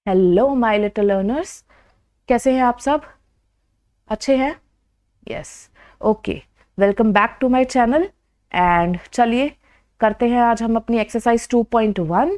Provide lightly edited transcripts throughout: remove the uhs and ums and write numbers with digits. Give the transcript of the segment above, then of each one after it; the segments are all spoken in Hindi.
हेलो माय लिटिल लर्नर्स, कैसे हैं आप सब? अच्छे हैं? Yes. Okay, welcome back to my channel. And चलिए करते हैं आज हम अपनी एक्सरसाइज 2.1।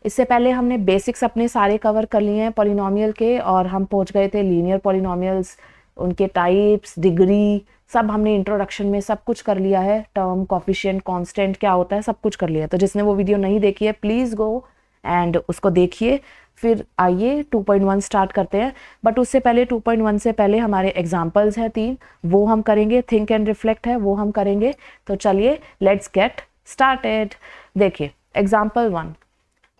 इससे पहले हमने बेसिक्स अपने सारे कवर कर लिए हैं पॉलिनोमियल के, और हम पहुंच गए थे लीनियर पॉलिनोमियल्स, उनके टाइप्स, डिग्री, सब हमने इंट्रोडक्शन में सब कुछ कर लिया है। टर्म, कॉफिशिएंट, कांस्टेंट क्या होता है, सब कुछ कर लिया है। तो जिसने वो वीडियो नहीं देखी है प्लीज़ गो एंड उसको देखिए। फिर आइए 2.1 स्टार्ट करते हैं। बट उससे पहले 2.1 से पहले हमारे एग्जाम्पल्स हैं 3, वो हम करेंगे। थिंक एंड रिफ्लेक्ट है, वो हम करेंगे। तो चलिए लेट्स गेट स्टार्टेड। देखिए example 1,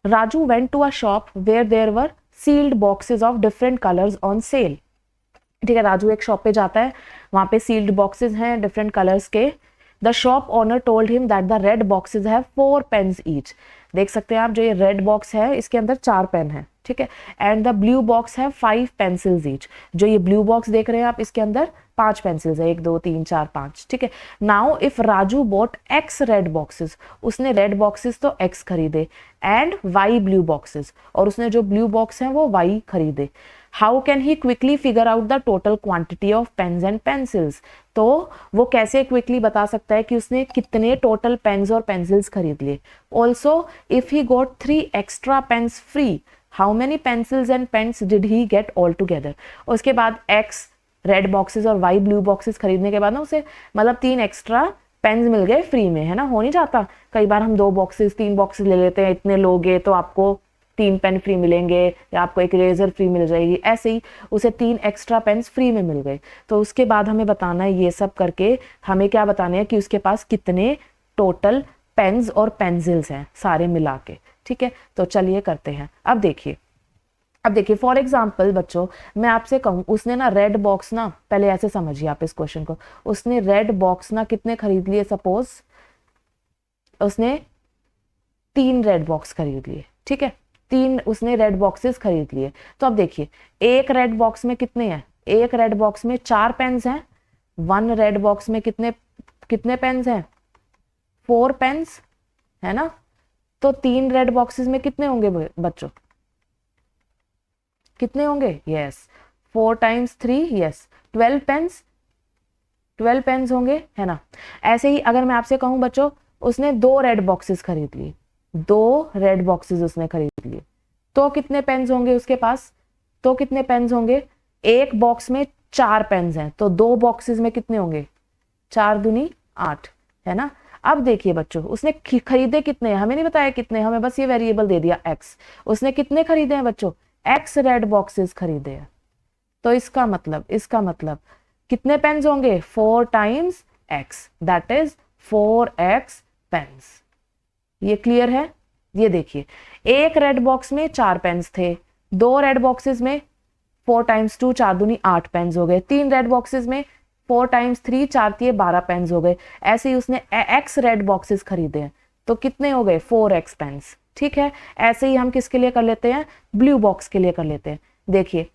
Raju went to a shop where there were sealed boxes of different colours on sale. ठीक है, राजू एक शॉप पे जाता है, वहां पे सील्ड बॉक्सेस हैं डिफरेंट कलर्स के। The shop owner told him that the red boxes have 4 pens each. देख सकते हैं आप, जो ये रेड बॉक्स है इसके अंदर 4 पेन है। ठीक है, एंड द ब्लू बॉक्स है 5 पेंसिल्स ईच। जो ये ब्लू बॉक्स देख रहे हैं आप, इसके अंदर 5 पेंसिल्स है, 1 2 3 4 5। ठीक है, now if Raju bought X red boxes, उसने रेड बॉक्सेस तो एक्स खरीदे, एंड वाई ब्लू बॉक्सेस, और उसने जो ब्लू बॉक्स है वो वाई खरीदे। How can he quickly figure out the total quantity of pens and pencils. तो वो कैसे क्विकली बता सकता है कि उसने कितने टोटल पेन्स और पेंसिल्स खरीद लिए। Also if he got 3 extra pens free, how many pencils and pens did he get all together. उसके बाद एक्स रेड बॉक्सेस और वाई ब्लू बॉक्सेस खरीदने के बाद ना उसे मतलब 3 एक्स्ट्रा पेन्स मिल गए फ्री में, है ना। हो नहीं जाता, कई बार हम 2 बॉक्सेस 3 बॉक्सेस ले लेते हैं, इतने लोगे तो आपको 3 पेन फ्री मिलेंगे या आपको एक इरेजर फ्री मिल जाएगी। ऐसे ही उसे 3 एक्स्ट्रा पेन्स फ्री में मिल गए। तो उसके बाद हमें बताना है, ये सब करके हमें क्या बताना है कि उसके पास कितने टोटल पेन्स और पेंसिल्स हैं सारे मिला के। ठीक है, तो चलिए करते हैं। अब देखिए फॉर एग्जाम्पल बच्चों, मैं आपसे कहूँ उसने ना रेड बॉक्स ना, पहले ऐसे समझिए आप इस क्वेश्चन को, उसने रेड बॉक्स ना कितने खरीद लिए। सपोज उसने 3 रेड बॉक्स खरीद लिए। ठीक है, 3 उसने रेड बॉक्सेस खरीद लिए। तो अब देखिए एक रेड बॉक्स में कितने हैं, एक रेड बॉक्स में 4 पेन्स हैं। 1 रेड बॉक्स में कितने कितने पेन्स हैं, 4 पेन्स, है ना। तो 3 रेड बॉक्सेस में कितने होंगे बच्चों, कितने होंगे? Yes, 4 times 3, yes 12 pens, 12 pens होंगे, है ना। ऐसे ही अगर मैं आपसे कहूं बच्चों, उसने 2 रेड बॉक्सेस खरीद लिए, 2 रेड बॉक्सेस उसने खरीद लिए, तो कितने पेन्स होंगे उसके पास? तो कितने पेन्स होंगे? एक बॉक्स में 4 पेन्स हैं, तो 2 बॉक्सेस में कितने होंगे? 4 दूनी 8, है ना। अब देखिए बच्चों, उसने खरीदे कितने, हमें नहीं बताया कितने, हमें बस ये वेरिएबल दे दिया एक्स। उसने कितने खरीदे हैं बच्चों? एक्स रेड बॉक्सेस खरीदे हैं। तो इसका मतलब कितने पेन्स होंगे? 4 times X, that is 4x pens. ये क्लियर है? ये देखिए, एक रेड बॉक्स में 4 पेन्स थे, 2 रेड बॉक्सेस में 4 टाइम्स 2, 4 दूनी 8 पेन्स हो गए। 3 रेड बॉक्सेस में 4 टाइम्स 3, 4 तिये 12 पेन्स हो गए। ऐसे ही उसने एक्स रेड बॉक्सेस खरीदे हैं, तो कितने हो गए? 4x pens. ठीक है, ऐसे ही हम किसके लिए कर लेते हैं? ब्लू बॉक्स के लिए कर लेते हैं। देखिए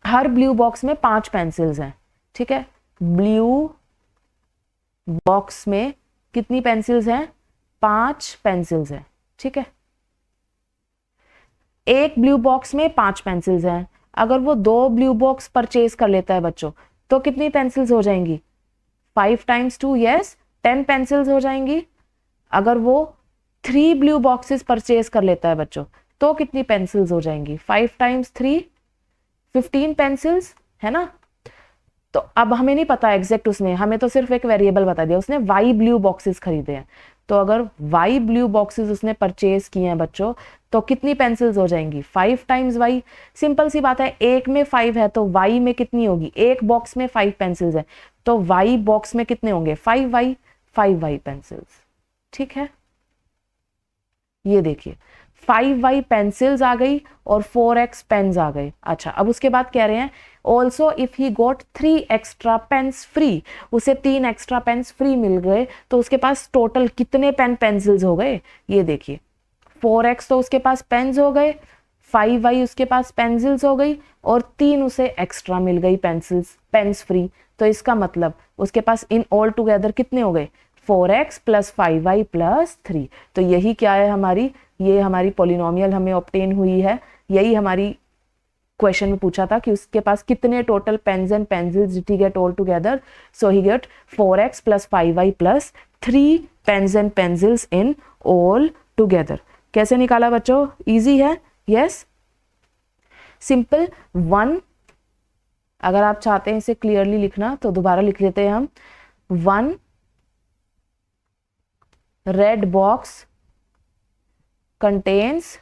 हर ब्लू बॉक्स में 5 पेंसिल्स हैं। ठीक है, ब्लू बॉक्स में कितनी पेंसिल्स हैं? 5 पेंसिल्स हैं। ठीक है, एक ब्लू बॉक्स में 5 पेंसिल्स हैं। अगर वो 2 ब्लू बॉक्स परचेज कर लेता है बच्चों, तो कितनी पेंसिल्स हो जाएंगी? 5 टाइम्स 2, यस 10 पेंसिल्स हो जाएंगी। अगर वो 3 ब्लू बॉक्सेस परचेज कर लेता है बच्चों, तो कितनी पेंसिल्स हो जाएंगी? 5 टाइम्स 3, 15 पेंसिल्स, है ना। तो अब हमें नहीं पता एग्जैक्ट, उसने हमें तो सिर्फ एक वेरिएबल बता दिया, उसने वाई ब्लू बॉक्सेस खरीदे हैं। तो अगर वाई ब्लू बॉक्सेस उसने परचेज किए हैं बच्चों, तो कितनी पेंसिल्स हो जाएंगी? 5 टाइम्स वाई। सिंपल सी बात है, एक में 5 है तो वाई में कितनी होगी? एक बॉक्स में 5 पेंसिल्स है, तो वाई बॉक्स में कितने होंगे? 5y, 5y pencils. ठीक है, ये देखिए 5y पेंसिल्स आ गई और 4x पेन्स आ गए। अच्छा, अब उसके बाद कह रहे हैं also if he got 3 extra pens free, उसे 3 एक्स्ट्रा पेन्स फ्री मिल गए, तो उसके पास टोटल कितने पेन पेंसिल्स हो गए? ये देखिए 4x तो उसके पास पेन्स हो गए, 5y उसके पास पेंसिल्स हो गई, और 3 उसे एक्स्ट्रा मिल गई पेंसिल्स, पेन्स फ्री। तो इसका मतलब उसके पास इन ऑल टुगेदर कितने हो गए? 4x plus 5y plus 3। तो यही क्या है हमारी, ये हमारी पॉलिनोमियल हमें ऑब्टेन हुई है, यही हमारी क्वेश्चन में पूछा था कि उसके पास कितने total pens and pencils did he get all together, so he get 4x + 5y + 3 pens and pencils in all together. कैसे निकाला बच्चों? इजी है, यस सिंपल। 1, अगर आप चाहते हैं इसे क्लियरली लिखना तो दोबारा लिख लेते हैं हम। 1 रेड बॉक्स कंटेन्स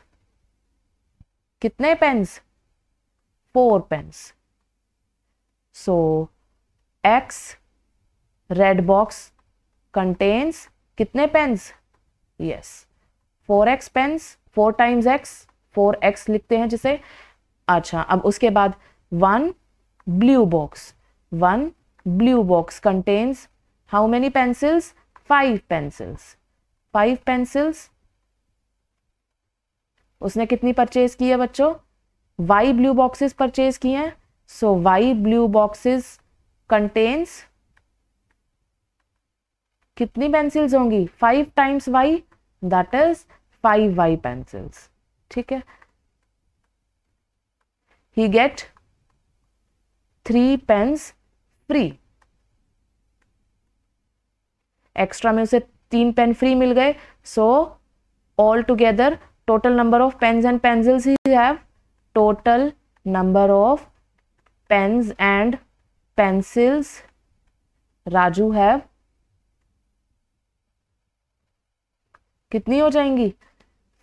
कितने pens? 4 pens. So x red box contains कितने pens? Yes 4x pens, 4 times x, 4x लिखते हैं जिसे। अच्छा, अब उसके बाद 1 blue box, 1 blue box contains how many pencils? 5 pencils, 5 pencils. उसने कितनी परचेज की है बच्चों? y ब्लू बॉक्सेस परचेज किए हैं। So y blue boxes contains कितनी पेंसिल्स होंगी? 5 times y, that is 5y pencils. ठीक है, he get 3 pens free. Extra में उसे 3 पेन फ्री मिल गए। So all together total number of pens and pencils he have, total number of pens and pencils Raju have कितनी हो जाएंगी?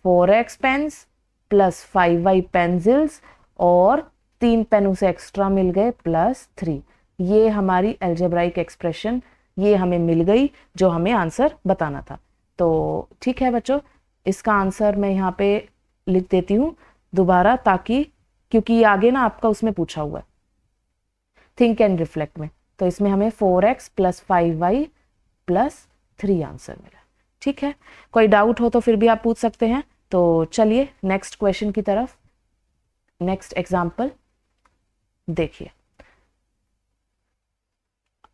4x पेन्स + 5y पेंसिल्स और 3 पेन उसे एक्स्ट्रा मिल गए +3। ये हमारी अलजेब्राइक एक्सप्रेशन ये हमें मिल गई जो हमें आंसर बताना था। तो ठीक है बच्चों, इसका आंसर मैं यहाँ पे लिख देती हूँ दोबारा, ताकि क्योंकि ये आगे ना आपका उसमें पूछा हुआ है थिंक एंड रिफ्लेक्ट में, तो इसमें हमें 4x + 5y + 3 आंसर मिला। ठीक है, कोई डाउट हो तो फिर भी आप पूछ सकते हैं। तो चलिए नेक्स्ट क्वेश्चन की तरफ, नेक्स्ट एग्जाम्पल देखिए।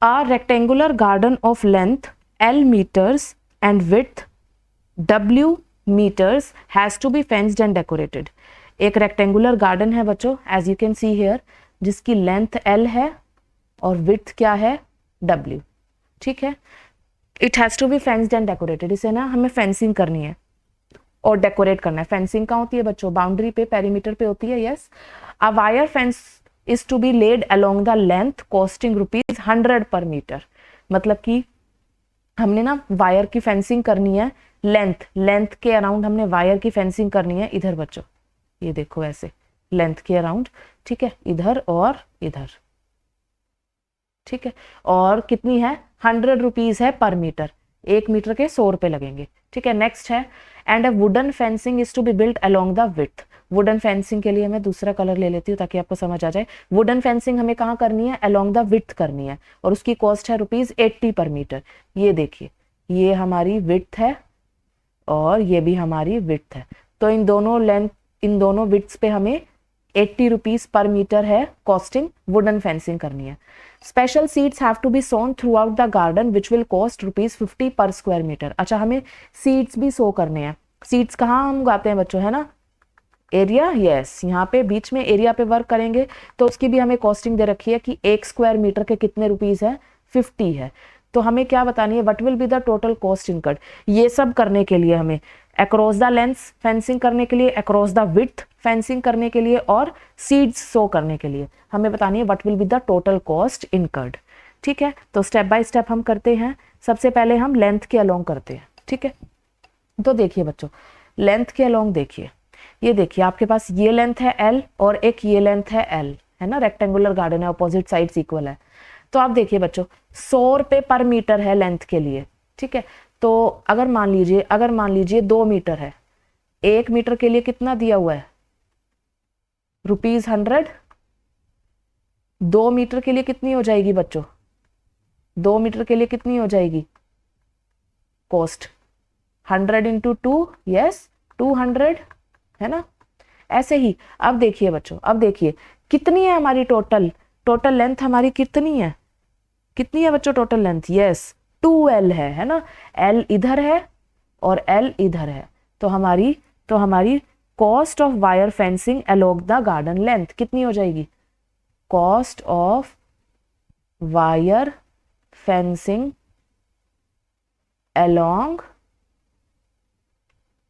A rectangular garden of length L meters and width W meters has to be fenced and decorated। एक रेक्टेंगुलर गार्डन है बच्चों, as you can see here, जिसकी लेंथ L है और विड्थ क्या है? W। ठीक है, it has to be fenced and decorated. इसे ना हमें फेंसिंग करनी है और डेकोरेट करना है। फेंसिंग कहाँ होती है बच्चों? बाउंड्री पे, पेरीमीटर पे होती है। Yes, a wire fence is to be laid along the length costing ₹100 per metre. मतलब कि हमने ना वायर की फेंसिंग करनी है, लेंथ के अराउंड हमने वायर की फेंसिंग करनी है। इधर बच्चों ये देखो ऐसे लेंथ के अराउंड, ठीक है, इधर और इधर। ठीक है, और कितनी है? ₹100 है पर मीटर, 1 मीटर के 100 रुपए लगेंगे। ठीक है, नेक्स्ट है and a wooden fencing is to be built along the width. Wooden fencing के लिए मैं दूसरा कलर ले लेती हूँ ताकि आपको समझ आ जाए। वुडन फेंसिंग हमें कहाँ करनी है? अलोंग द विड्थ करनी है और उसकी कॉस्ट है ₹80 पर मीटर। ये देखिए, ये हमारी विड्थ है और ये भी हमारी विड्थ है। तो इन दोनों विड्थ्स पे हमें ₹80 पर मीटर है कॉस्टिंग वुडन फेंसिंग करनी है। Special seeds have to be sown throughout the garden which will cost ₹50 per square metre. अच्छा, हमें सीड्स भी सो करने हैं। सीड्स कहाँ हम उगाते हैं बच्चों, है ना? एरिया, यस, यहाँ पे बीच में एरिया पे वर्क करेंगे तो उसकी भी हमें कॉस्टिंग दे रखी है कि 1 स्क्वायर मीटर के कितने रुपीस है? 50 है। तो हमें क्या बतानी है? What will be the total cost incurred. ये सब करने के लिए हमें अक्रॉस द लेंथ फेंसिंग करने के लिए, अक्रॉस द विड्थ फेंसिंग करने के लिए और सीड्स सो करने के लिए हमें बतानी है what will be the total cost incurred. ठीक है, तो स्टेप बाय स्टेप हम करते हैं। सबसे पहले हम लेंथ के अलोंग करते हैं। ठीक है, तो देखिए बच्चों, लेंथ के अलोंग देखिए, ये देखिए आपके पास ये लेंथ है L और एक ये लेंथ है L, है ना? रेक्टेंगुलर गार्डन है, अपोजिट साइड्स इक्वल है। तो आप देखिए बच्चों, 100 रुपए पर मीटर है लेंथ के लिए। ठीक है, तो अगर मान लीजिए 2 मीटर है, 1 मीटर के लिए कितना दिया हुआ है? ₹100। 2 मीटर के लिए कितनी हो जाएगी बच्चों? 2 मीटर के लिए कितनी हो जाएगी कॉस्ट? 100 × 2, यस 200, है ना? ऐसे ही अब देखिए बच्चों, अब देखिए कितनी है हमारी टोटल लेंथ हमारी कितनी है? कितनी है बच्चों टोटल लेंथ? यस 2L है ना? L इधर है और L इधर है, तो हमारी cost of wire fencing along the garden length कितनी हो जाएगी? Cost of wire fencing along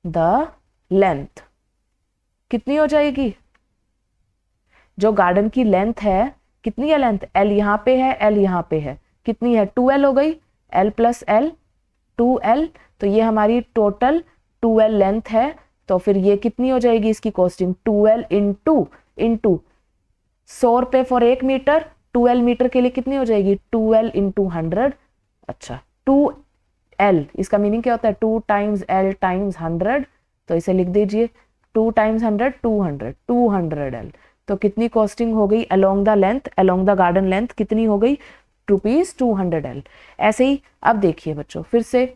the length कितनी हो जाएगी? जो गार्डन की लेंथ है, कितनी है लेंथ? एल यहाँ पे है, एल यहाँ पे है, कितनी है? 2L हो गई, L प्लस L 2L, तो ये हमारी टोटल 2L लेंथ है। तो फिर ये कितनी हो जाएगी इसकी कॉस्टिंग? 2L इंटू 100 रुपये फॉर 1 मीटर, 2L मीटर के लिए कितनी हो जाएगी? 2L into 100। अच्छा 2L इसका मीनिंग क्या होता है? 2 टाइम्स L टाइम्स 100, तो इसे लिख दीजिए 2 टाइम्स 100 200 200L। तो कितनी कॉस्टिंग हो गई along the length, along the garden length कितनी हो गई? ₹200L। ऐसे ही अब देखिए बच्चों, फिर से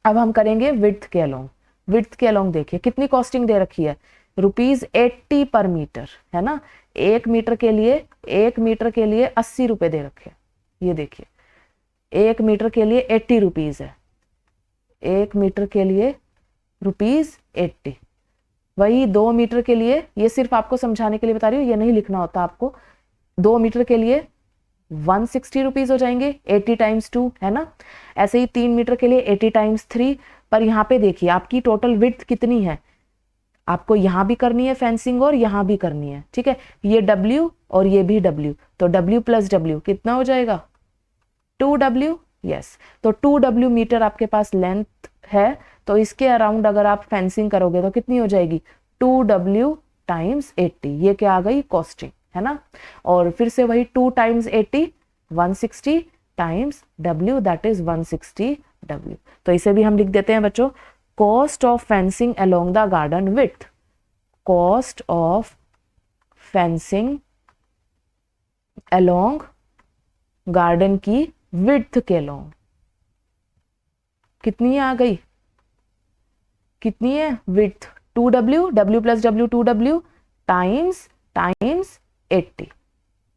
अब हम करेंगे विड्थ के अलोंग। विड्थ के अलोंग देखिए कितनी कॉस्टिंग दे रखी है? ₹80 पर मीटर, है ना। 1 मीटर के लिए 80 रुपए दे रखे हैं। ये देखिए 1 मीटर के लिए 80 रुपीज है, 1 मीटर के लिए ₹80। वही 2 मीटर के लिए, ये सिर्फ आपको समझाने के लिए बता रही हूँ, ये नहीं लिखना होता आपको। 2 मीटर के लिए 160 रुपीज हो जाएंगे, 80 टाइम्स 2, है ना। ऐसे ही 3 मीटर के लिए 80 टाइम्स 3। पर यहाँ पे देखिए आपकी टोटल विड्थ कितनी है, आपको यहाँ भी करनी है फेंसिंग और यहाँ भी करनी है, ठीक है। ये W और ये भी W, तो W प्लस W कितना हो जाएगा? 2W। यस, तो 2W मीटर आपके पास लेंथ है, तो इसके अराउंड अगर आप फेंसिंग करोगे तो कितनी हो जाएगी? 2W टाइम्स 80, ये क्या आ गई? कॉस्टिंग, है ना। और फिर से वही 2 times 80 160 times W, that is 160W। तो इसे भी हम लिख देते हैं बच्चों, cost of fencing along the garden width, cost of fencing along garden की विड्थ के अलोंग कितनी आ गई? कितनी है width? 2W, W plus W 2W times 80,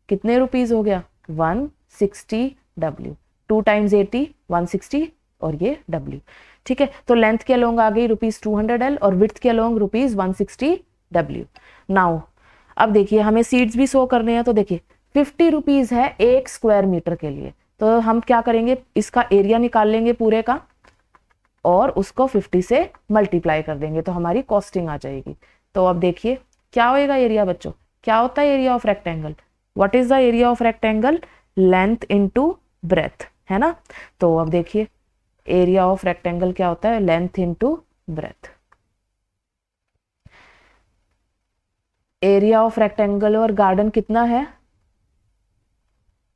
कितने रुपीज हो गया? 160W। 2 टाइम्स 80 160 और ये W, ठीक है। तो लेंथ के अलोंग आ गई ₹200L और विड्थ के अलोंग ₹160W। नाउ अब देखिए हमें सीड्स भी शो करने हैं, तो देखिए 50 रुपीज है 1 स्क्वायर मीटर के लिए। तो हम क्या करेंगे, इसका एरिया निकाल लेंगे पूरे का और उसको 50 से मल्टीप्लाई कर देंगे, तो हमारी कॉस्टिंग आ जाएगी। तो अब देखिए क्या होएगा एरिया बच्चों, क्या होता है area of rectangle? What is the area of rectangle? Length into breath, है ना। तो अब देखिए एरिया ऑफ रेक्टेंगल क्या होता है? Length into breadth. Area of rectangle और गार्डन कितना है?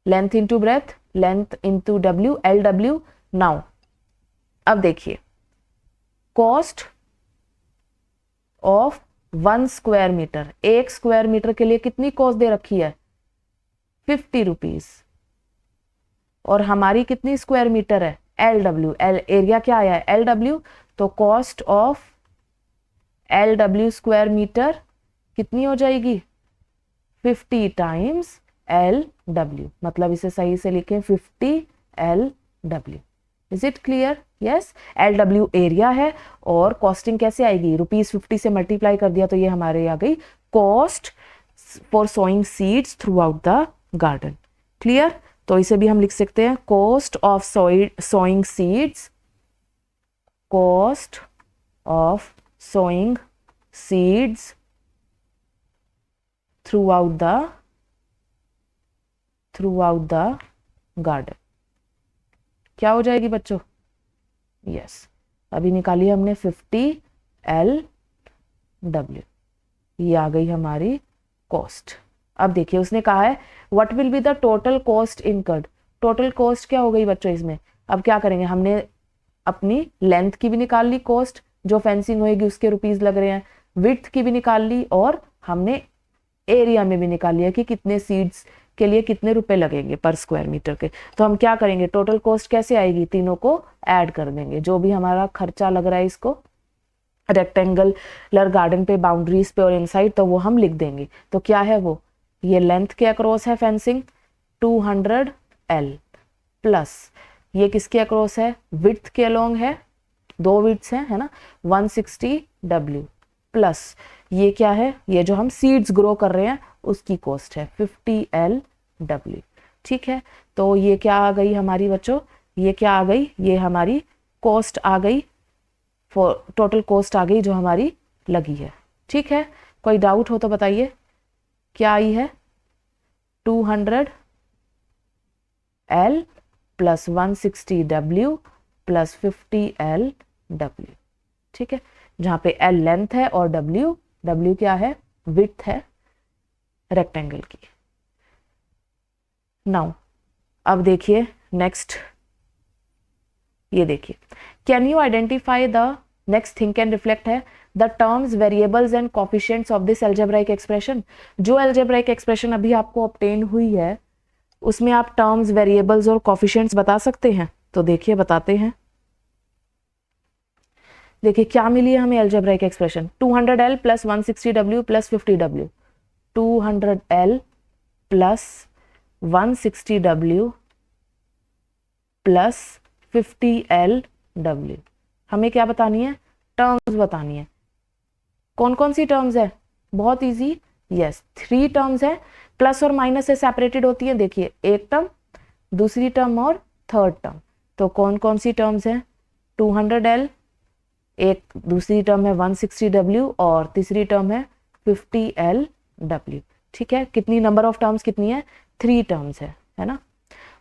Length into breadth, length into W, LW। Now अब देखिए cost of 1 square metre, 1 square metre के लिए कितनी कॉस्ट दे रखी है? 50 रुपीज। और हमारी कितनी स्क्वायर मीटर है? LW, एरिया क्या आया है? LW। तो cost of LW square metre कितनी हो जाएगी? 50 टाइम्स LW, मतलब इसे सही से लिखें 50 LW। Is it clear? Yes, LW area है और कॉस्टिंग कैसे आएगी? ₹50 से मल्टीप्लाई कर दिया तो ये हमारे आ गई cost for sowing seeds throughout the garden. Clear? तो इसे भी हम लिख सकते हैं cost of sowing seeds, cost of sowing seeds throughout the garden। क्या हो जाएगी बच्चों? यस, अभी निकाली हमने 50 LW, ये आ गई हमारी कॉस्ट। अब देखिए उसने कहा है what will be the total cost incurred. Total cost क्या हो गई बच्चों इसमें? अब क्या करेंगे, हमने अपनी लेंथ की भी निकाल ली कॉस्ट, जो फेंसिंग होएगी उसके रुपीज लग रहे हैं, विड्थ की भी निकाल ली और हमने एरिया में भी निकाल लिया कि कितने सीड्स के लिए कितने रुपए लगेंगे पर स्क्वायर मीटर के। तो हम क्या करेंगे, टोटल कॉस्ट कैसे आएगी? तीनों को ऐड कर देंगे, जो भी हमारा खर्चा लग रहा है इसको रेक्टेंगुलर गार्डन पे, बाउंड्रीज पे और इनसाइड, तो वो हम लिख देंगे। तो क्या है वो? ये लेंथ के अक्रॉस है फेंसिंग 200L प्लस ये किसके अक्रॉस है? विड्थ के अलोंग है, 2 विड्थ्स हैं, है ना, 160W प्लस ये क्या है, ये जो हम सीड्स ग्रो कर रहे हैं उसकी कॉस्ट है 50 LW। ठीक है, तो ये क्या आ गई हमारी बच्चों, ये क्या आ गई, ये हमारी कॉस्ट आ गई, टोटल कॉस्ट आ गई जो हमारी लगी है। ठीक है, कोई डाउट हो तो बताइए, क्या आई है 200L plus 160W plus 50LW। ठीक है, जहाँ पे L लेंथ है और W क्या है, विड्थ है रेक्टेंगल की। नाउ अब देखिए नेक्स्ट, ये देखिए, can you identify the next think can reflect है the terms variables and coefficients of this algebraic expression. जो एल्जेब्राइक एक्सप्रेशन अभी आपको ऑब्टेन हुई है उसमें आप टर्म्स, वेरिएबल्स और कोफिशिएंट्स बता सकते हैं। तो देखिए बताते हैं, देखिए क्या मिली है हमें algebraic expression, 200L plus 160W plus 50W, 200L plus 160W plus 50LW। हमें क्या बतानी है, टर्म्स बतानी है। कौन कौन सी टर्म्स है, बहुत इजी, यस 3 टर्म्स है, प्लस और माइनस से सेपरेटेड होती है। देखिए एक टर्म, दूसरी टर्म और थर्ड टर्म। तो कौन कौन सी टर्म्स हैं, 200L, एक दूसरी टर्म है 160W और तीसरी टर्म है 50LW। ठीक है, कितनी नंबर ऑफ टर्म्स कितनी है, 3 टर्म्स है ना।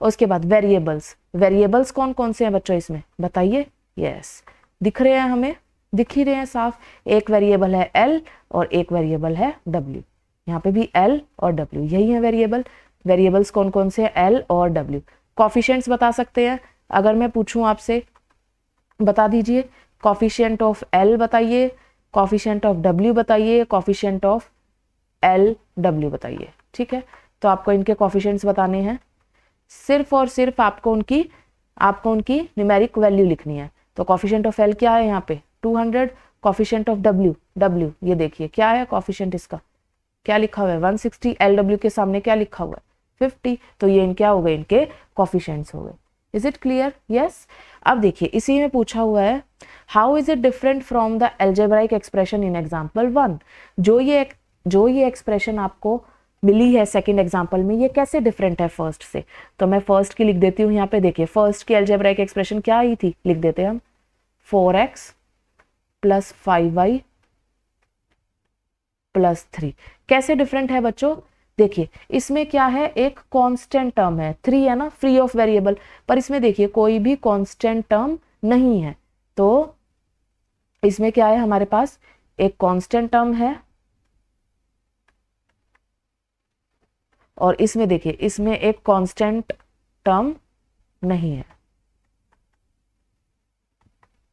उसके बाद वेरिएबल्स, वेरिएबल्स कौन कौन से हैं बच्चों इसमें बताइए, यस दिख रहे हैं हमें, दिख ही रहे हैं साफ, एक वेरिएबल है L और एक वेरिएबल है W। यहाँ पे भी L और W यही है वेरिएबल। वेरिएबल्स कौन कौन से हैं, L और W। कॉफिशिएंट्स बता सकते हैं, अगर मैं पूछूं आपसे बता दीजिए, कॉफिशिएंट ऑफ L बताइए, कॉफिशिएंट ऑफ W बताइए, कॉफिशिएंट ऑफ LW बताइए। ठीक है, तो आपको इनके कॉफिशिएंट्स बताने हैं, सिर्फ और सिर्फ आपको उनकी न्यूमेरिक वैल्यू लिखनी है। तो कॉफिशिएंट ऑफ L क्या है यहाँ पे 200, कॉफिशिएंट ऑफ W ये देखिए क्या है कॉफिशिएंट, इसका क्या लिखा हुआ है 160, LW के सामने क्या लिखा हुआ है 50। तो ये क्या हो गए, इनके कॉफिशिएंट्स हो गए। Is it clear, yes. अब देखिए इसी में पूछा हुआ है how is it different from the algebraic expression in example 1। जो ये एक्सप्रेशन आपको मिली है सेकंड एग्जाम्पल में, ये कैसे डिफरेंट है फर्स्ट से। तो मैं फर्स्ट की लिख देती हूँ यहाँ पे, देखिए फर्स्ट की एल्जेब्राइक एक्सप्रेशन क्या आई थी, लिख देते हैं हम 4x प्लस 5y प्लस 3। कैसे डिफरेंट है बच्चों, देखिए इसमें क्या है, एक कांस्टेंट टर्म है 3 है ना, फ्री ऑफ वेरिएबल, पर इसमें देखिए कोई भी कांस्टेंट टर्म नहीं है। तो इसमें क्या है, हमारे पास एक कांस्टेंट टर्म है और इसमें देखिए इसमें एक कांस्टेंट टर्म नहीं है।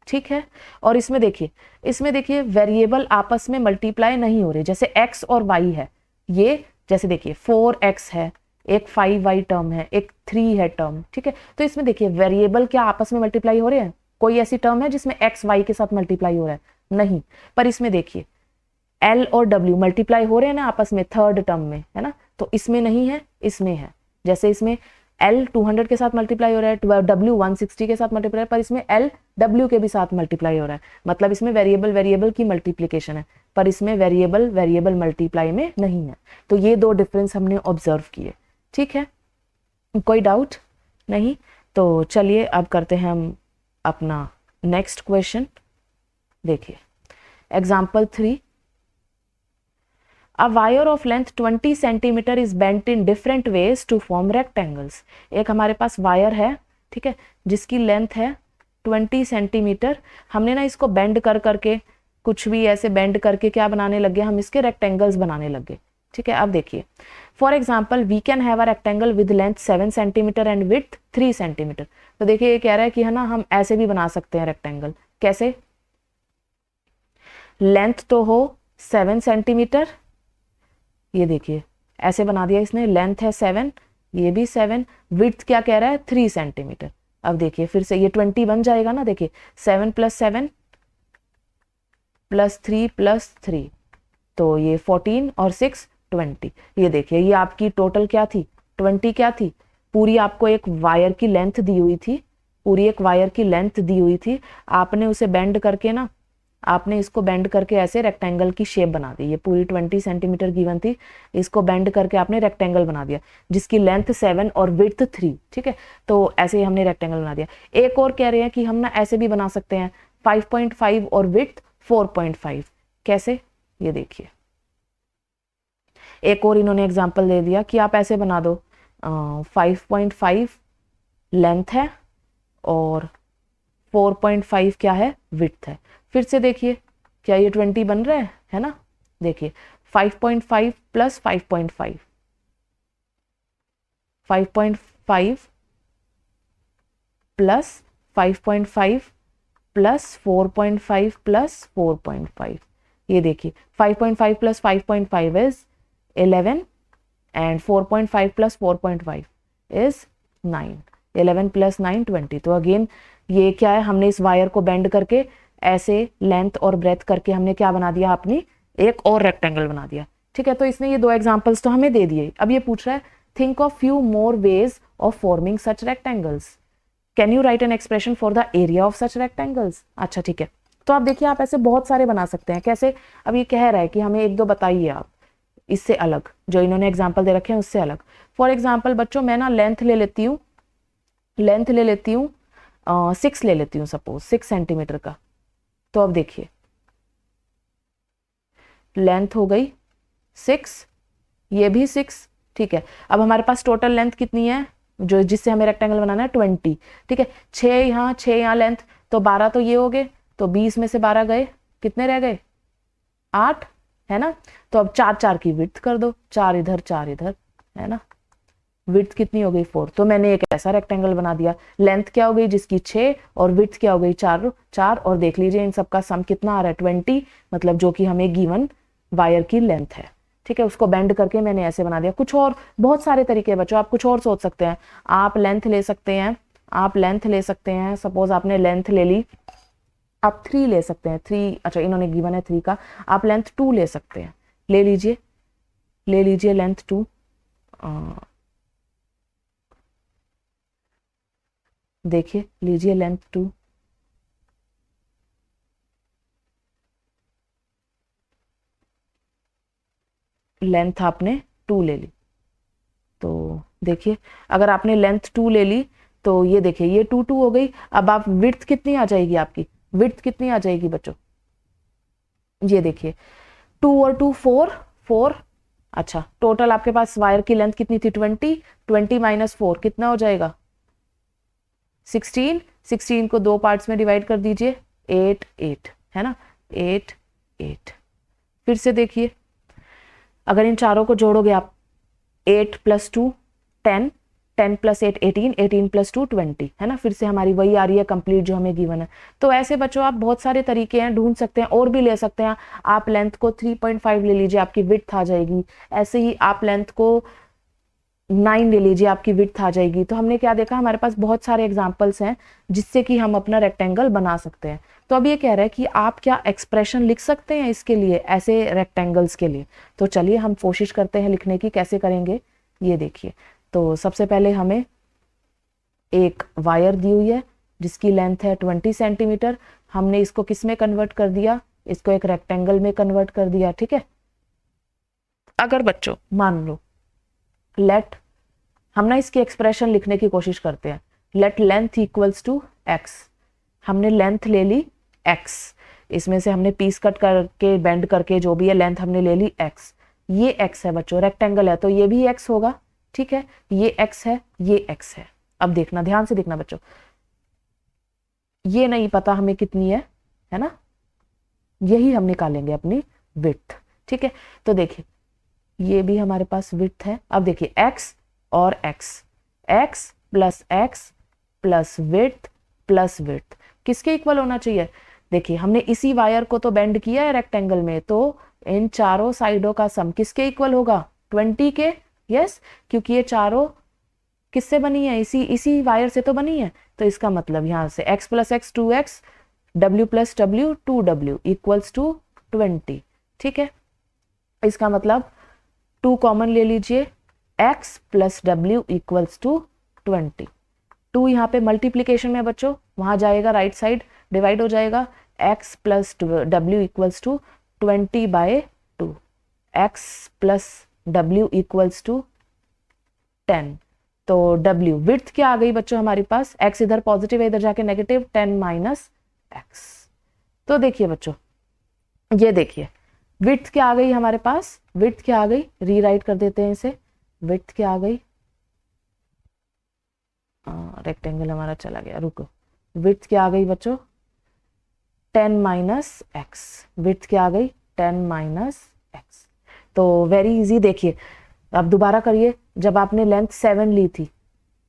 ठीक है, और इसमें देखिए वेरिएबल आपस में मल्टीप्लाई नहीं हो रहे, जैसे x और y है, ये जैसे देखिए 4x है, एक 5y टर्म है, एक 3 है टर्म। ठीक है, तो इसमें देखिए वेरिएबल क्या आपस में मल्टीप्लाई हो रहे हैं, कोई ऐसी टर्म है जिसमें x y के साथ मल्टीप्लाई हो रहा है, नहीं। पर इसमें देखिए L और W मल्टीप्लाई हो रहे हैं ना आपस में थर्ड टर्म में, है ना। तो इसमें नहीं है, इसमें है। जैसे इसमें L 200 के साथ मल्टीप्लाई हो रहा है, W 160 के साथ मल्टीप्लाई, पर इसमें L W के भी साथ मल्टीप्लाई हो रहा है, मतलब इसमें वेरिएबल की मल्टीप्लिकेशन है, पर इसमें वेरिएबल मल्टीप्लाई में नहीं है। तो ये 2 डिफरेंस हमने ऑब्जर्व किए। ठीक है, कोई डाउट नहीं। तो चलिए अब करते हैं हम अपना नेक्स्ट क्वेश्चन। देखिए example 3, A wire of length 20 centimeter is bent in different ways to form rectangles। एक हमारे पास वायर है, ठीक है, जिसकी लेंथ है 20 सेंटीमीटर। हमने ना इसको बेंड करके कुछ भी ऐसे बेंड करके क्या बनाने लगे, हम इसके रेक्टेंगल्स बनाने लगे। ठीक है, अब देखिए for example we can have a rectangle with length 7 centimetre and width 3 centimetre. तो देखिए ये कह रहा है कि है ना हम ऐसे भी बना सकते हैं रेक्टेंगल। कैसे, लेंथ तो हो 7 सेंटीमीटर, ये देखिए ऐसे बना दिया इसने, लेंथ है 7, ये भी 7, विड्थ क्या कह रहा है 3 सेंटीमीटर। अब देखिए फिर से ये 20 बन जाएगा ना, देखिए 7 + 7 + 3 + 3, तो ये 14 और 6 20। ये देखिए ये आपकी टोटल क्या थी 20 क्या थी, पूरी आपको एक वायर की लेंथ दी हुई थी, पूरी एक वायर की लेंथ दी हुई थी, आपने उसे बेंड करके ना आपने इसको बेंड करके ऐसे रेक्टेंगल की शेप बना दी। ये पूरी 20 सेंटीमीटर गिवन थी, इसको बेंड करके आपने रेक्टेंगल बना दिया जिसकी लेंथ 7 और विड्थ 3। ठीक है, तो ऐसे ही हमने रेक्टेंगल बना दिया। एक और कह रहे हैं कि हम ना ऐसे भी बना सकते हैं 5.5 और विड्थ 4.5। कैसे, ये देखिए। एक और इन्होंने एग्जाम्पल दे दिया कि आप ऐसे बना दो 5.5 लेंथ है और 4.5 क्या है, विड्थ है। फिर से देखिए, क्या ये 20 बन रहा है ना। देखिए 5.5 प्लस 5.5, 5.5 प्लस 5.5 प्लस 4.5 प्लस 4.5। ये देखिए 5.5 plus 5.5 is 11 and 4.5 plus 4.5 is 9। 11 plus 9 20। तो अगेन ये क्या है, हमने इस वायर को बेंड करके ऐसे लेंथ और ब्रेथ करके हमने क्या बना दिया, अपनी एक और रेक्टेंगल बना दिया। ठीक है, तो इसने ये 2 एग्जांपल्स तो हमें दे दिए। अब ये पूछ रहा है think of few more ways of forming such rectangles, can you right an expression for the area of such rectangles. अच्छा ठीक है, तो आप देखिए आप ऐसे बहुत सारे बना सकते हैं। कैसे, अब ये कह रहा है कि हमें 1-2 बताइए आप इससे अलग, जो इन्होंने एग्जाम्पल दे रखे हैं उससे अलग। फॉर एग्जाम्पल बच्चों, मैं ना लेंथ ले लेती हूँ 6 ले लेती हूँ, सपोज 6 सेंटीमीटर का। तो अब देखिए लेंथ हो गई 6, ये भी 6। ठीक है, अब हमारे पास टोटल लेंथ कितनी है, जो जिससे हमें रेक्टेंगल बनाना है 20। ठीक है, 6 यहाँ लेंथ, तो 12 तो ये हो गए, तो 20 में से 12 गए, कितने रह गए, 8 है ना। तो अब 4 की विड्थ कर दो, 4 इधर 4 इधर, है ना। विड्थ कितनी हो गई 4। तो मैंने एक ऐसा रेक्टेंगल बना दिया। लेंथ क्या हो गई जिसकी 6 और विड्थ क्या हो गई 4। और देख लीजिए इन सबका सम कितना आ रहा है 20, मतलब जो कि हमें गिवन वायर की लेंथ है। ठीक है, उसको बेंड करके मैंने ऐसे बना दिया। कुछ और बहुत सारे तरीके हैं बच्चों, आप कुछ और सोच सकते हैं। आप लेंथ ले सकते हैं, सपोज आपने लेंथ ले ली, आप 3 ले सकते हैं। 3, अच्छा इन्होंने गिवन है 3 का, आप लेंथ 2 ले सकते हैं। ले लीजिए लेंथ 2। देखिए लीजिए लेंथ 2, लेंथ आपने 2 ले ली। तो देखिए अगर आपने लेंथ 2 ले ली तो ये देखिए ये 2 हो गई। अब आप विड्थ कितनी आ जाएगी, आपकी विड्थ कितनी आ जाएगी बच्चों, ये देखिए 2 और 2 4। अच्छा टोटल आपके पास वायर की लेंथ कितनी थी 20 माइनस 4 कितना हो जाएगा 16। 16 को 2 पार्ट्स में डिवाइड कर दीजिए, 8 है ना, 8। फिर से देखिए अगर इन चारों को जोड़ोगे आप, 8 + 2 10, 10 + 8 18, 18 + 2 20 है ना। फिर से हमारी वही आ रही है कंप्लीट जो हमें गिवन है। तो ऐसे बच्चों आप बहुत सारे तरीके हैं, ढूंढ सकते हैं, और भी ले सकते हैं। आप लेंथ को 3.5 ले लीजिए, आपकी विड्थ आ जाएगी। ऐसे ही आप लेंथ को 9 ले लीजिए, आपकी विड्थ आ जाएगी। तो हमने क्या देखा, हमारे पास बहुत सारे एग्जाम्पल्स हैं जिससे कि हम अपना रेक्टेंगल बना सकते हैं। तो अब ये कह रहा है कि आप क्या एक्सप्रेशन लिख सकते हैं इसके लिए, ऐसे रेक्टेंगल्स के लिए। तो चलिए हम कोशिश करते हैं लिखने की, कैसे करेंगे ये देखिए। तो सबसे पहले हमें एक वायर दी हुई है जिसकी लेंथ है 20 सेंटीमीटर। हमने इसको किस में कन्वर्ट कर दिया, इसको एक रेक्टेंगल में कन्वर्ट कर दिया। ठीक है, अगर बच्चों मान लो लेट, हम ना इसकी एक्सप्रेशन लिखने की कोशिश करते हैं। Let length equals to x, हमने लेंथ ले ली x, इसमें से हमने पीस कट करके बेंड करके जो भी है लेंथ हमने ले ली x। ये x है बच्चों, रेक्टेंगल है तो ये भी x होगा। ठीक है, ये x है, ये x है। अब देखना, ध्यान से देखना बच्चों, ये नहीं पता हमें कितनी है ना, यही हम निकालेंगे अपनी विड्थ। ठीक है, तो देखिए ये भी हमारे पास विड्थ है। अब देखिए x और x प्लस विड्थ किसके इक्वल होना चाहिए। देखिए हमने इसी वायर को तो बेंड किया है रेक्टेंगल में, तो इन चारों साइडों का सम किसके इक्वल होगा 20 के। यस, क्योंकि ये चारों किससे बनी है, इसी वायर से तो बनी है। तो इसका मतलब यहां से x + x 2x, w + w 2w equals to 20। ठीक है, इसका मतलब 2 कॉमन ले लीजिए, x + w इक्वल्स टू 20। 2 यहाँ पे मल्टीप्लीकेशन में बच्चों, वहां जाएगा राइट साइड, डिवाइड हो जाएगा, x plus w equals to 20/2, x plus w equals to 10। तो w विड्थ क्या आ गई बच्चों हमारे पास, x इधर पॉजिटिव है इधर जाके नेगेटिव, 10 माइनस x। तो देखिए बच्चों, ये देखिए विड्थ क्या आ गई हमारे पास, विड्थ क्या आ गई, रीराइट कर देते हैं इसे, विड्थ क्या आ गई, रेक्टेंगल हमारा चला गया, रुको, विड्थ क्या आ गई बच्चों, 10 माइनस एक्स, विड्थ क्या आ गई 10 माइनस एक्स। तो वेरी इजी, देखिए अब दोबारा करिए, जब आपने लेंथ 7 ली थी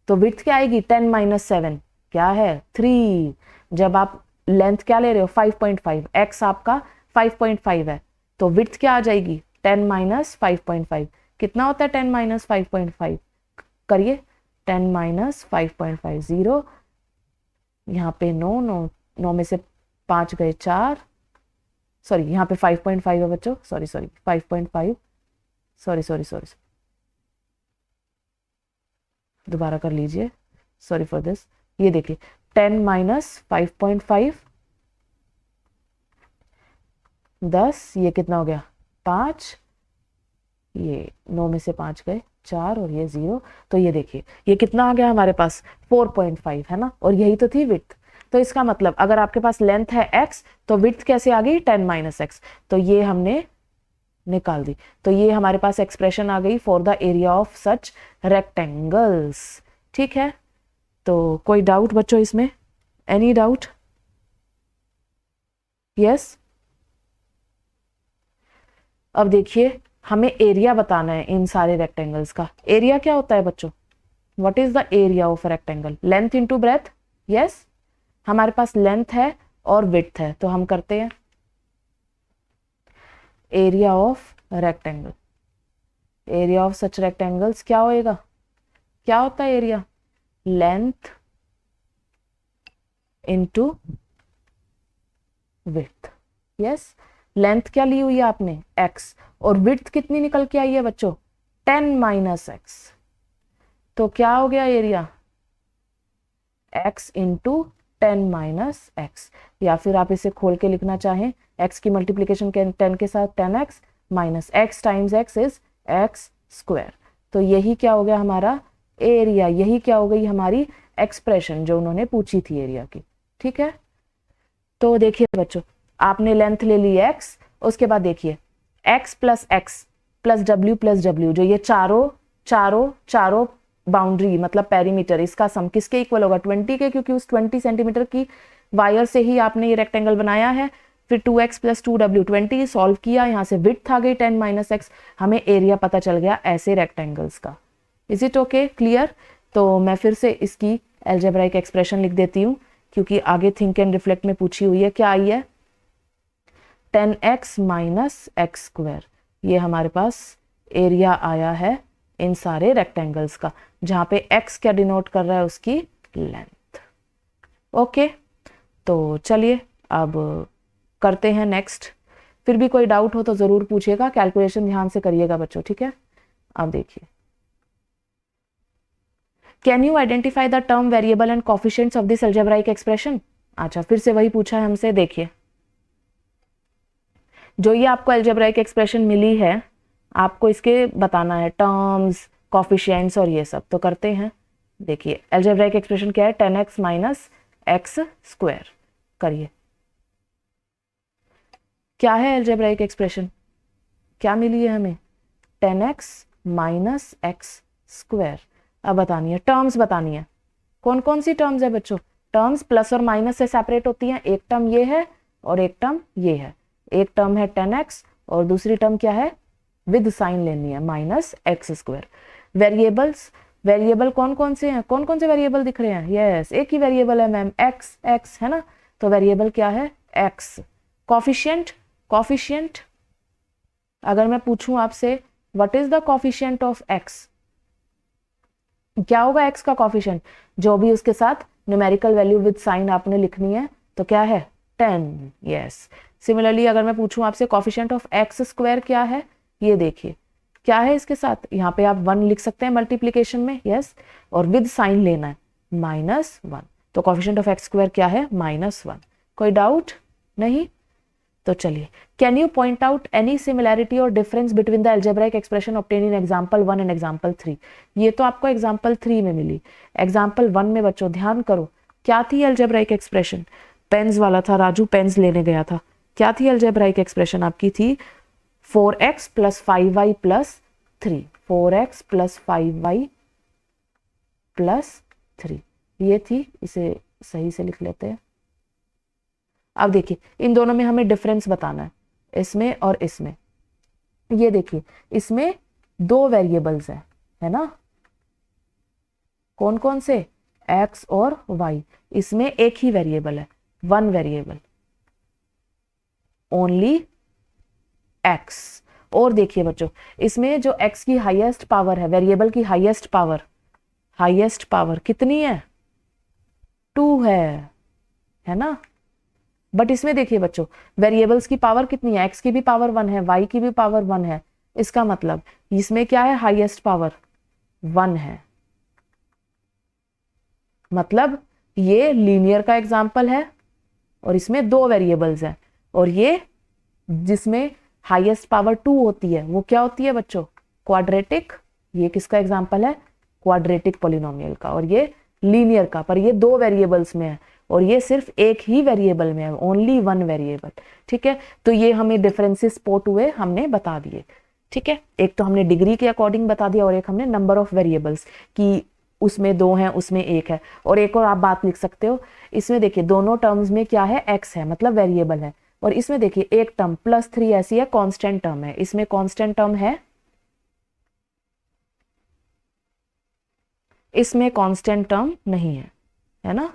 तो विड्थ क्या आएगी 10 माइनस 7 क्या है 3। जब आप लेंथ क्या ले रहे हो 5.5, एक्स आपका 5.5 है, तो विड्थ क्या आ जाएगी 10 माइनस 5.5, कितना होता है 10 माइनस 5.5, करिए 10 माइनस 5.5, 0, यहाँ पे 9 में से 5 गए 4, सॉरी यहाँ पे 5.5 है बच्चों, सॉरी 5.5, सॉरी दोबारा कर लीजिए, सॉरी फॉर दिस। ये देखिए 10 माइनस 5.5, 10, ये कितना हो गया 5, ये 9 में से 5 गए 4 और ये 0, तो ये देखिए ये कितना आ गया हमारे पास 4.5 है ना, और यही तो थी विड्थ। तो इसका मतलब अगर आपके पास लेंथ है x तो विड्थ कैसे आ गई 10 माइनस एक्स, तो ये हमने निकाल दी। तो ये हमारे पास एक्सप्रेशन आ गई for the area of such rectangles. ठीक है, तो कोई डाउट बच्चों इसमें, एनी डाउट? यस। अब देखिए हमें एरिया बताना है इन सारे रेक्टेंगल्स का। एरिया क्या होता है बच्चों, what is the area of rectangle, length into breath. Yes, हमारे पास लेंथ है और विड्थ है, तो हम करते हैं area of rectangle, area of such rectangles क्या होएगा, क्या होता है area, length into width. Yes, length क्या ली हुई है आपने x, और विड्थ कितनी निकल के आई है बच्चों 10 माइनस एक्स, तो क्या हो गया area x into 10 minus x, या फिर आप इसे खोल के लिखना चाहें x की मल्टीप्लीकेशन 10 के साथ 10x minus x times x is x square. तो यही क्या हो गया हमारा एरिया, यही क्या हो गई हमारी एक्सप्रेशन जो उन्होंने पूछी थी एरिया की। ठीक है, तो देखिए बच्चों आपने लेंथ ले ली x, उसके बाद देखिए x plus x plus w जो ये चारों बाउंड्री मतलब पेरीमीटर, इसका सम किसके इक्वल होगा 20 के, क्योंकि उस 20 सेंटीमीटर की वायर से ही आपने ये रेक्टेंगल बनाया है। फिर 2x प्लस 2w 20 सॉल्व किया, यहाँ से विड्थ आ गई 10 माइनस एक्स, हमें एरिया पता चल गया ऐसे रेक्टेंगल्स का। Is it okay, clear? तो मैं फिर से इसकी एल्जेब्राइक एक्सप्रेशन लिख देती हूँ, क्योंकि आगे थिंक एंड रिफ्लेक्ट में पूछी हुई है। क्या आई है 10x माइनस एक्स स्क्वायर, ये हमारे पास एरिया आया है इन सारे रेक्टेंगल्स का, जहां पे x क्या डिनोट कर रहा है उसकी लेंथ। ओके, तो चलिए अब करते हैं नेक्स्ट। फिर भी कोई डाउट हो तो जरूर पूछिएगा, कैलकुलेशन ध्यान से करिएगा बच्चों। ठीक है, अब देखिए can you identify the term variable and coefficients of this algebraic expression. अच्छा, फिर से वही पूछा है हमसे। देखिए जो ये आपको अलजेब्राइक एक्सप्रेशन मिली है, आपको इसके बताना है टर्म्स, कोफिशिएंट्स और ये सब। तो करते हैं, देखिए अलजेब्राइक एक्सप्रेशन क्या है 10x माइनस एक्स स्क्वायर। करिए, क्या है अलजेब्राइक एक्सप्रेशन, क्या मिली है हमें 10x माइनस एक्स स्क्वायर। अब बतानी है टर्म्स, बतानी है कौन कौन सी टर्म्स है बच्चों। टर्म्स प्लस और माइनस से सेपरेट होती हैं, एक टर्म ये है और एक टर्म ये है। एक टर्म है 10x और दूसरी टर्म क्या है, विद साइन लेनी है minus x square. Variables, variable कौन कौन से हैं, कौन कौन से वेरिएबल दिख रहे हैं, यस एक ही वेरिएबल है मैम, एक्स एक्स है ना, तो वेरिएबल क्या है एक्स। कोफिशिएंट, कोफिशिएंट अगर मैं पूछूं आपसे what is the coefficient of x, क्या होगा एक्स का कोफिशिएंट, जो भी उसके साथ न्यूमेरिकल वैल्यू विद साइन आपने लिखनी है, तो क्या है 10। यस, सिमिलरली अगर मैं पूछूं आपसे कोफिशिएंट ऑफ एक्स स्क्वायर क्या है, ये देखिए क्या है इसके साथ, यहाँ पे आप 1 लिख सकते हैं मल्टीप्लीकेशन में, यस, और विद साइन लेना है -1, तो कोफिशिएंट ऑफ एक्स स्क्वायर क्या है -1। कोई डाउट? नहीं? तो चलिए, can you point out any similarity और difference between the algebraic expression obtain in example 1 and example 3? ये तो आपको एग्जांपल 3 में मिली। एग्जांपल 1 में बच्चों ध्यान करो, क्या थी अलजेब्राइक एक्सप्रेशन? पेन्स वाला था, राजू पेन्स लेने गया था। क्या थी अलजेब्राइक एक्सप्रेशन आपकी? थी 4x plus 5y plus 3, 4x plus 5y plus 3, ये थी। इसे सही से लिख लेते हैं। अब देखिए, इन दोनों में हमें डिफरेंस बताना है, इसमें और इसमें। ये देखिए, इसमें 2 वेरिएबल्स है ना? कौन कौन से? x और y। इसमें एक ही वेरिएबल है, 1 वेरिएबल, ओनली x। और देखिए बच्चों, इसमें जो x की हाईएस्ट पावर है, वेरिएबल की हाईएस्ट पावर कितनी है? 2 है ना? बट इसमें देखिए बच्चों, वेरिएबल्स की पावर कितनी है? x की भी पावर 1 है, y की भी पावर 1 है। इसका मतलब इसमें क्या है? हाईएस्ट पावर 1 है। मतलब ये लीनियर का एग्जाम्पल है और इसमें 2 वेरिएबल्स हैं। और ये जिसमें हाईएस्ट पावर 2 होती है वो क्या होती है बच्चों? क्वाड्रेटिक। ये किसका एग्जाम्पल है? क्वाड्रेटिक पॉलिनोमियल का। और ये लीनियर का, पर ये 2 वेरिएबल्स में है और ये सिर्फ एक ही वेरिएबल में है, ओनली 1 वेरिएबल। ठीक है, तो ये हमें डिफरेंसेस स्पॉट हुए, हमने बता दिए। ठीक है, एक तो हमने डिग्री के अकॉर्डिंग बता दिया और एक हमने नंबर ऑफ वेरिएबल्स की, उसमें 2 हैं उसमें 1 है। और एक और आप बात लिख सकते हो, इसमें देखिए दोनों टर्म्स में क्या है? x है, मतलब वेरिएबल है। और इसमें देखिए एक टर्म +3 ऐसी है, कांस्टेंट टर्म है। इसमें कांस्टेंट टर्म है, इसमें कांस्टेंट टर्म नहीं है ना?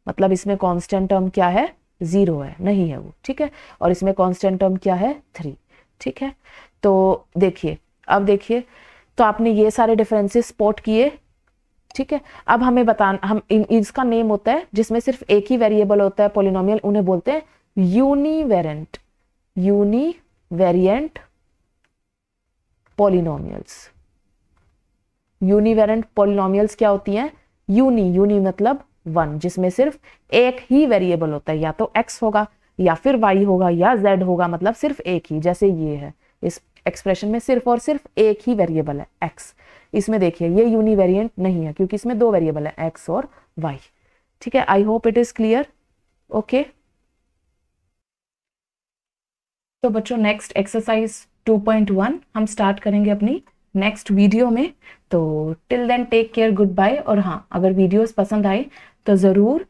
मतलब इसमें कांस्टेंट टर्म क्या है? 0 है, नहीं है वो। ठीक है, और इसमें कांस्टेंट टर्म क्या है? 3। ठीक है, तो देखिए, अब देखिए, तो आपने ये सारे डिफरेंसेस स्पॉट किए। ठीक है, अब हमें बताना, हम इसका नेम होता है जिसमें सिर्फ एक ही वेरिएबल होता है पॉलिनोमियल, उन्हें बोलते हैं यूनिवेरिएंट पॉलिनोमियल्स। यूनिवेरिएंट पॉलिनोमियल्स क्या होती हैं? यूनी मतलब 1, जिसमें सिर्फ एक ही वेरिएबल होता है, या तो x होगा या फिर y होगा या z होगा, मतलब सिर्फ एक ही। जैसे ये है, इस एक्सप्रेशन में सिर्फ और सिर्फ एक ही वेरिएबल है, x। इसमें देखिए ये यूनिवेरिएंट नहीं है क्योंकि इसमें 2 वेरिएबल है, x और y। ठीक है, I hope it is clear. Okay, तो बच्चों नेक्स्ट एक्सरसाइज 2.1 हम स्टार्ट करेंगे अपनी नेक्स्ट वीडियो में। तो till then take care, good bye. और हाँ, अगर वीडियोस पसंद आए तो ज़रूर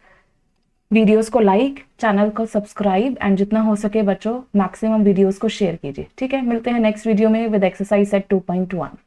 वीडियोस को लाइक, चैनल को सब्सक्राइब एंड जितना हो सके बच्चों मैक्सिमम वीडियोस को शेयर कीजिए। ठीक है, मिलते हैं नेक्स्ट वीडियो में विद एक्सरसाइज सेट 2.1।